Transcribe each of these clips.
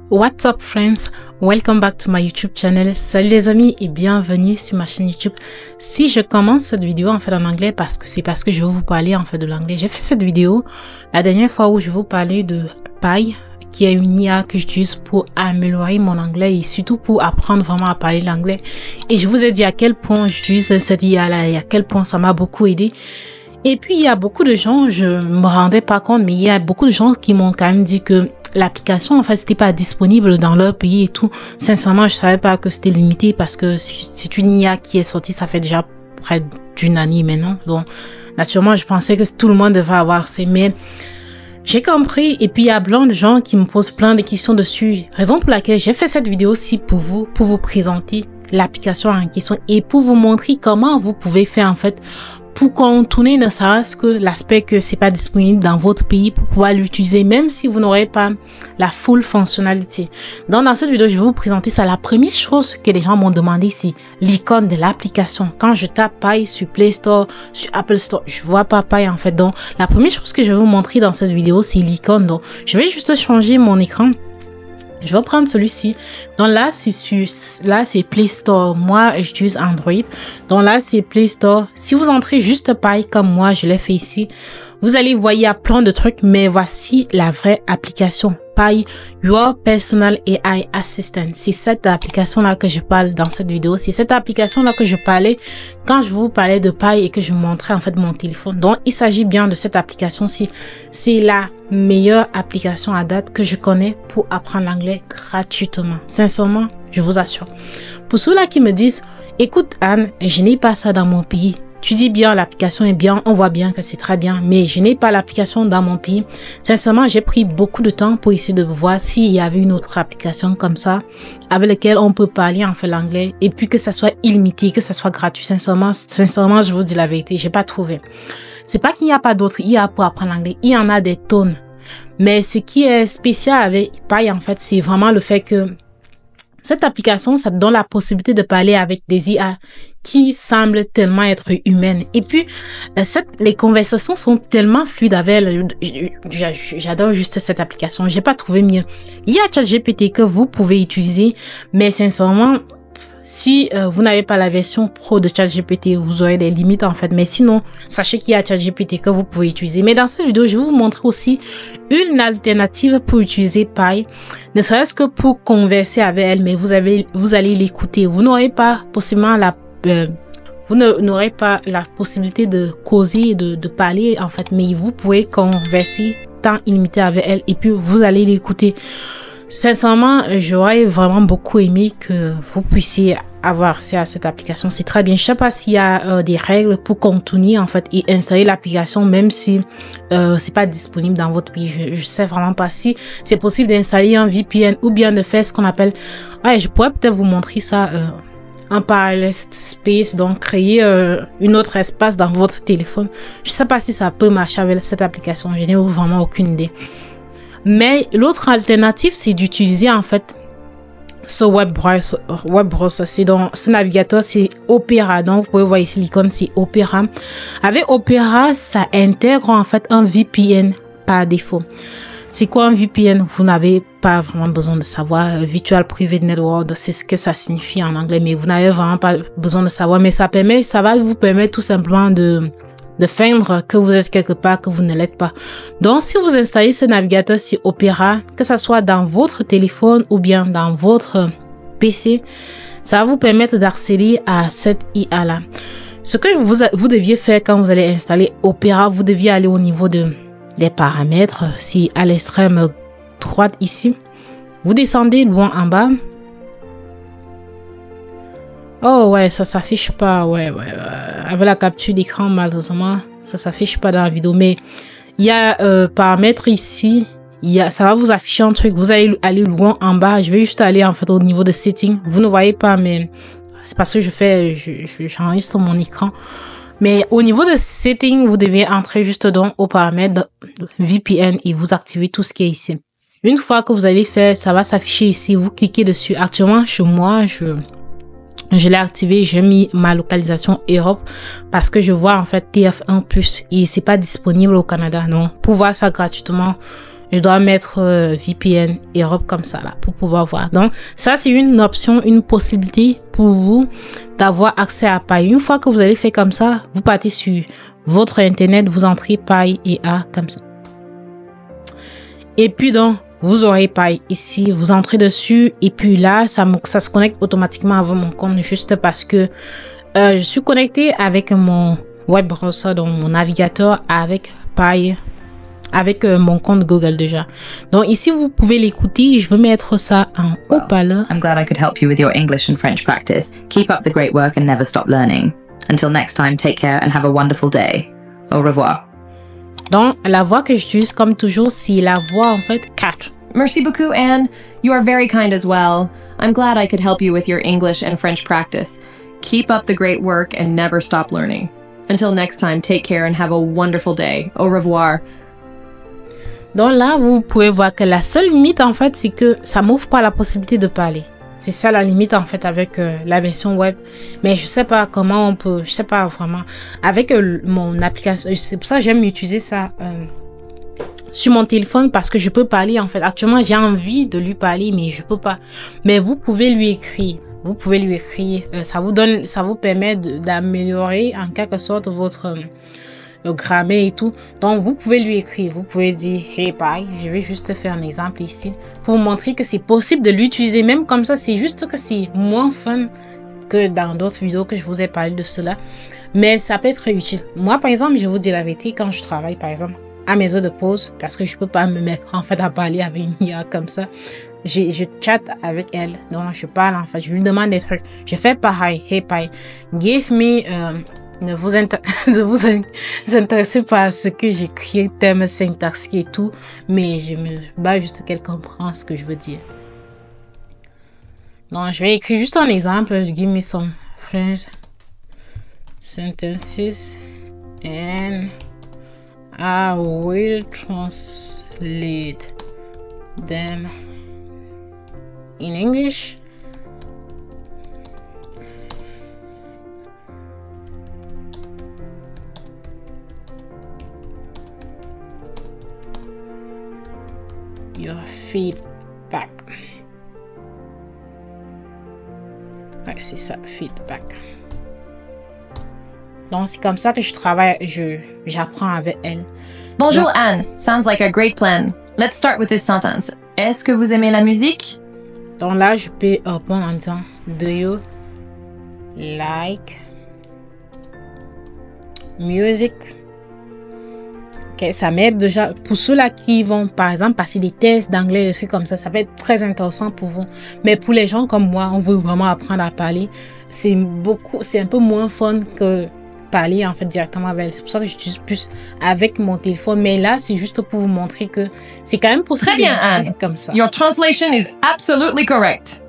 What's up friends, welcome back to my YouTube channel. Salut les amis et bienvenue sur ma chaîne YouTube. Si je commence cette vidéo en fait en anglais parce que je vais vous parler en fait de l'anglais. J'ai fait cette vidéo la dernière fois où je vous parlais de Pi, qui est une IA que j'utilise pour améliorer mon anglais et surtout pour apprendre vraiment à parler l'anglais. Et je vous ai dit à quel point j'utilise cette IA là et à quel point ça m'a beaucoup aidé. Et puis il y a beaucoup de gens, je me rendais pas compte, mais il y a beaucoup de gens qui m'ont quand même dit que l'application en fait c'était pas disponible dans leur pays et tout. Sincèrement, je savais pas que c'était limité parce que c'est une IA qui est sortie, ça fait déjà près d'une année maintenant. Donc naturellement, je pensais que tout le monde devait avoir ça, mais j'ai compris. Et puis il y a plein de gens qui me posent plein de questions dessus. Raison pour laquelle j'ai fait cette vidéo aussi pour vous présenter l'application en question et pour vous montrer comment vous pouvez faire en fait pour contourner ne serait-ce que l'aspect que c'est pas disponible dans votre pays pour pouvoir l'utiliser même si vous n'aurez pas la full fonctionnalité. Donc dans cette vidéo, je vais vous présenter ça. La première chose que les gens m'ont demandé, c'est l'icône de l'application. Quand je tape Pi sur Play Store, sur Apple Store, je vois pas Pi en fait. Donc la première chose que je vais vous montrer dans cette vidéo, c'est l'icône. Donc je vais juste changer mon écran. Je vais prendre celui-ci. Donc là, c'est Play Store. Moi, j'utilise Android. Donc là, c'est Play Store. Si vous entrez juste Pi comme moi, je l'ai fait ici, vous allez voir, il y a plein de trucs, mais voici la vraie application. Pi, Your Personal AI Assistant. C'est cette application-là que je parle dans cette vidéo. C'est cette application-là que je parlais quand je vous parlais de Pi et que je montrais en fait mon téléphone. Donc, il s'agit bien de cette application-ci. C'est la meilleure application à date que je connais pour apprendre l'anglais gratuitement. Sincèrement, je vous assure. Pour ceux-là qui me disent, écoute Anne, je n'ai pas ça dans mon pays. Tu dis bien, l'application est bien, on voit bien que c'est très bien, mais je n'ai pas l'application dans mon pays. Sincèrement, j'ai pris beaucoup de temps pour essayer de voir s'il y avait une autre application comme ça, avec laquelle on peut parler en fait l'anglais, et puis que ça soit illimité, que ça soit gratuit. Sincèrement, je vous dis la vérité, j'ai pas trouvé. C'est pas qu'il n'y a pas d'autres IA pour apprendre l'anglais, il y en a des tonnes. Mais ce qui est spécial avec Pi, en fait, c'est vraiment le fait que cette application, ça te donne la possibilité de parler avec des IA qui semblent tellement être humaines. Et puis, les conversations sont tellement fluides avec elle. J'adore juste cette application. J'ai pas trouvé mieux. Il y a ChatGPT que vous pouvez utiliser, mais sincèrement, si vous n'avez pas la version pro de ChatGPT, vous aurez des limites en fait. Mais sinon, sachez qu'il y a ChatGPT que vous pouvez utiliser. Mais dans cette vidéo, je vais vous montrer aussi une alternative pour utiliser Pi. Ne serait-ce que pour converser avec elle, mais vous allez l'écouter. Vous n'aurez pas possiblement vous n'aurez pas la possibilité de causer, de parler en fait. Mais vous pouvez converser temps illimité avec elle et puis vous allez l'écouter. Sincèrement, j'aurais vraiment beaucoup aimé que vous puissiez avoir accès à cette application. C'est très bien. Je sais pas s'il y a des règles pour contourner en fait et installer l'application même si c'est pas disponible dans votre pays. Je sais vraiment pas si c'est possible d'installer un VPN ou bien de faire ce qu'on appelle. Ouais, je pourrais peut-être vous montrer ça. Un parallel space, donc créer une autre espace dans votre téléphone. Je sais pas si ça peut marcher avec cette application. Je n'ai vraiment aucune idée. Mais l'autre alternative, c'est d'utiliser en fait ce web browser. C'est dans ce navigateur, c'est Opera. Donc vous pouvez voir ici l'icône, c'est Opera. Avec Opera, ça intègre en fait un VPN par défaut. C'est quoi un VPN? Vous n'avez pas vraiment besoin de savoir. Virtual Private Network, c'est ce que ça signifie en anglais, mais vous n'avez vraiment pas besoin de savoir. Mais ça va vous permettre tout simplement de feindre que vous êtes quelque part, que vous ne l'êtes pas. Donc, si vous installez ce navigateur sur Opera, que ça soit dans votre téléphone ou bien dans votre PC, ça va vous permettre d'accéder à cette IA-là. Ce que vous deviez faire quand vous allez installer Opera, vous deviez aller au niveau des paramètres, c'est à l'extrême droite ici. Vous descendez loin en bas. Oh ouais, ça s'affiche pas, ouais. Avec la capture d'écran, malheureusement, ça s'affiche pas dans la vidéo. Mais il y a paramètres ici. Ça va vous afficher un truc. Vous allez aller loin en bas. Je vais juste aller en fait au niveau de setting. Vous ne voyez pas, mais c'est parce que j'enregistre mon écran. Mais au niveau de setting, vous devez entrer juste au paramètre VPN et vous activez tout ce qui est ici. Une fois que vous allez faire, ça va s'afficher ici. Vous cliquez dessus. Actuellement, chez moi, je l'ai activé, j'ai mis ma localisation Europe parce que je vois en fait TF1+ et c'est pas disponible au Canada. Non, pour voir ça gratuitement, je dois mettre VPN Europe comme ça là pour pouvoir voir. Donc ça c'est une option, une possibilité pour vous d'avoir accès à Pi. Une fois que vous allez faire comme ça, vous partez sur votre internet, vous entrez Pi EA comme ça. Et puis donc vous aurez Pi ici, vous entrez dessus et puis là ça se connecte automatiquement avec mon compte juste parce que je suis connecté avec mon web browser, donc mon navigateur avec Pi, avec mon compte Google déjà. Donc ici vous pouvez l'écouter. Je veux mettre ça en haut-parleur. I'm glad I could help you with your English and French practice. Keep up the great work and never stop learning. Until next time, take care and have a wonderful day. Au revoir. Donc la voix que j'utilise comme toujours, c'est la voix en fait 4. Merci beaucoup, Anne. You are very kind as well. I'm glad I could help you with your English and French practice. Keep up the great work and never stop learning. Until next time, take care and have a wonderful day. Au revoir. Donc là, vous pouvez voir que la seule limite en fait, c'est que ça m'ouvre pas la possibilité de parler. C'est ça la limite en fait avec la version web. Mais je sais pas comment on peut, je sais pas vraiment. Avec mon application, c'est pour ça que j'aime utiliser ça sur mon téléphone parce que je peux parler en fait. Actuellement, j'ai envie de lui parler, mais je peux pas. Mais vous pouvez lui écrire. Vous pouvez lui écrire. Ça vous permet d'améliorer en quelque sorte votre grammaire et tout. Donc, vous pouvez lui écrire. Vous pouvez dire Hey Pi. Je vais juste faire un exemple ici pour vous montrer que c'est possible de l'utiliser. Même comme ça, c'est juste que c'est moins fun que dans d'autres vidéos que je vous ai parlé de cela. Mais ça peut être utile. Moi, par exemple, je vous dis la vérité, quand je travaille, par exemple, à mes heures de pause, parce que je peux pas me mettre en fait à parler avec une IA comme ça. Je chatte avec elle, donc je parle en fait, je lui demande des trucs. Je fais pareil, Hey Pi, give me, ne vous intéressez pas à ce que j'écris, thème syntaxe et tout, mais je me bats juste qu'elle comprend ce que je veux dire. Donc je vais écrire juste un exemple, give me some French sentences and I will translate them in English. Your feedback. Ouais, c'est ça, feedback. Donc, c'est comme ça que je travaille, j'apprends avec elle. Bonjour, Donc, Anne. Sounds like a great plan. Let's start with this sentence. Est-ce que vous aimez la musique? donc là, je peux répondre en disant Do you like music? Ok, ça m'aide déjà pour ceux-là qui vont, par exemple, passer des tests d'anglais, des trucs comme ça peut être très intéressant pour vous. Mais pour les gens comme moi, on veut vraiment apprendre à parler. C'est un peu moins fun que parler en fait directement avec elle. C'est pour ça que j'utilise plus avec mon téléphone. Mais là, c'est juste pour vous montrer que c'est quand même possible Très bien, d'utiliser Anne. comme ça. Your translation is absolutely correct.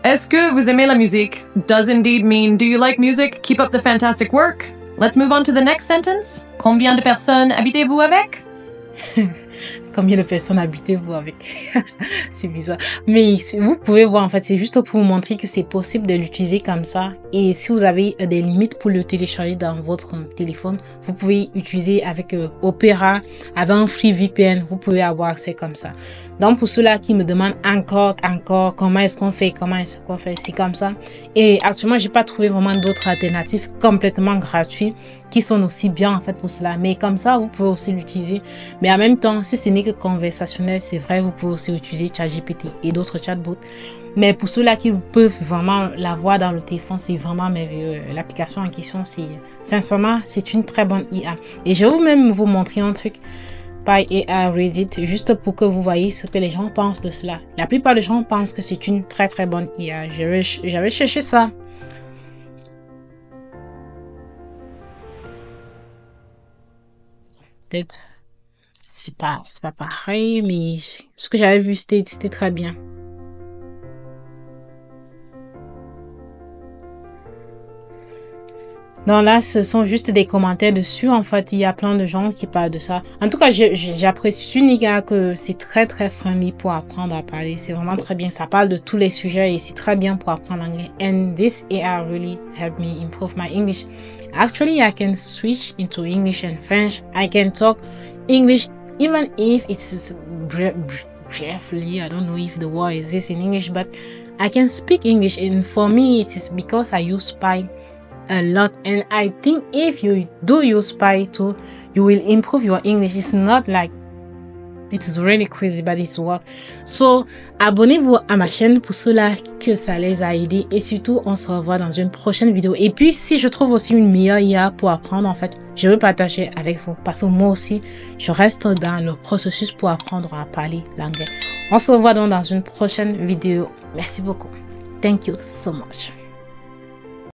Est-ce que vous aimez la musique? Does indeed mean do you like music? Keep up the fantastic work. Let's move on to the next sentence. Combien de personnes habitez-vous avec? Combien de personnes habitez-vous avec? C'est bizarre. Mais vous pouvez voir, en fait, c'est juste pour vous montrer que c'est possible de l'utiliser comme ça. Et si vous avez des limites pour le télécharger dans votre téléphone, vous pouvez utiliser avec Opera, avec un Free VPN, vous pouvez avoir accès comme ça. Donc, pour ceux-là qui me demandent encore, comment est-ce qu'on fait, c'est comme ça. Et actuellement, j'ai pas trouvé vraiment d'autres alternatives complètement gratuites qui sont aussi bien en fait pour cela. Mais comme ça, vous pouvez aussi l'utiliser. Mais en même temps, si ce n'est que conversationnel, c'est vrai, vous pouvez aussi utiliser ChatGPT et d'autres chatbots. Mais pour ceux-là qui peuvent vraiment l'avoir dans le téléphone, c'est vraiment merveilleux. L'application en question, sincèrement, c'est une très bonne IA. Et je vais même vous montrer un truc par AI Reddit, juste pour que vous voyez ce que les gens pensent de cela. La plupart des gens pensent que c'est une très très bonne IA. J'avais cherché ça. Peut-être c'est pas pareil, mais ce que j'avais vu c'était très bien. Donc là, ce sont juste des commentaires dessus. En fait, il y a plein de gens qui parlent de ça. En tout cas, j'apprécie Niga que c'est très très friendly pour apprendre à parler. C'est vraiment très bien. Ça parle de tous les sujets et c'est très bien pour apprendre l'anglais. And this AI really helped me improve my English. Actually, I can switch into English and French. I can talk English even if it's briefly, I don't know if the word exists in English, but I can speak English, and for me it is because I use Pi a lot. And I think if you do use Pi too, you will improve your English. It's not like it's really crazy, but it's work. So abonnez-vous à ma chaîne pour cela que ça les a aidés, et surtout on se revoit dans une prochaine vidéo. Et puis si je trouve aussi une meilleure IA pour apprendre, en fait je veux partager avec vous, parce que moi aussi je reste dans le processus pour apprendre à parler l'anglais. On se revoit donc dans une prochaine vidéo. Merci beaucoup. Thank you so much.